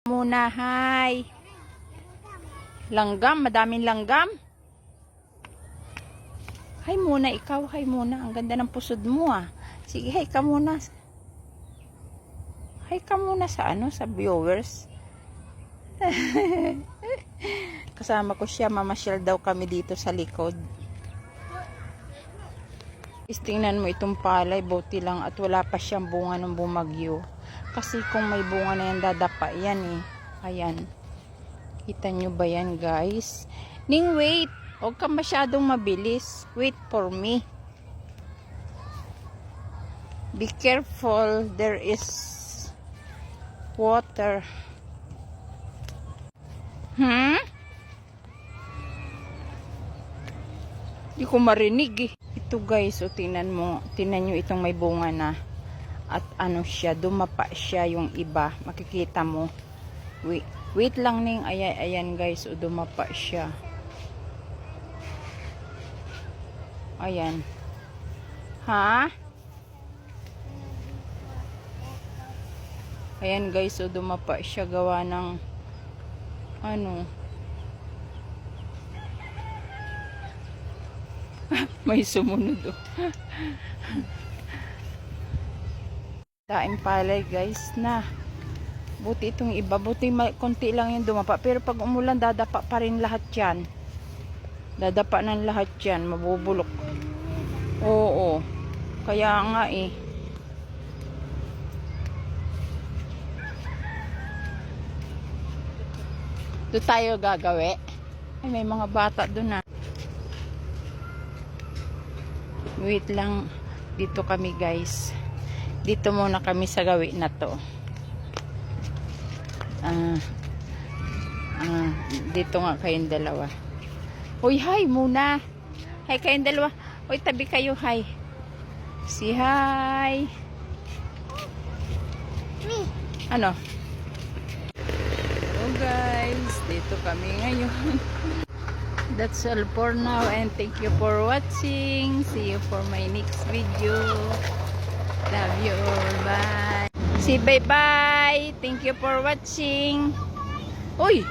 Muna, hi. Langgam, madaming langgam. Hi muna, ikaw, hi muna. Ang ganda ng pusod mo ah. Sige, hi ka muna. Hi ka muna sa sa viewers. Kasama ko siya, mamasyal daw kami dito sa likod. Tingnan mo itong palay, buti lang at wala pa siyang bunga ng bumagyo. Kasi kung may bunga na yan, dadapa yan eh. Ayan. Kita nyo ba yan guys? Ning wait, huwag ka masyadong mabilis. Wait for me. Be careful, there is water. Hindi ko marinig eh. Ito guys, o tingnan nyo itong may bunga na. At siya, dumapa siya yung iba. Makikita mo. Wait lang ning, ayan guys, o dumapa siya. Ayan. Ha? Ayan guys, o dumapa siya gawa ng may sumunod oh. Daing palay guys na. Buti itong iba, buti konti lang yung dumapa. Pero pag umulan, dadapa pa rin lahat yan. Dadapa ng lahat yan, mabubulok. Oo, kaya nga eh. Doon tayo gagawi. Ay, may mga bata doon ah. Wait lang, dito kami guys. Dito muna kami sa gawi na to. Dito nga kayong dalawa. Uy, hi muna. Hi kayong dalawa. Uy, tabi kayo, hi. Si hi. Ano? Hello guys, dito kami ngayon. That's all for now and thank you for watching. See you for my next video. Love you all. Bye. Say bye-bye. Thank you for watching. Uy!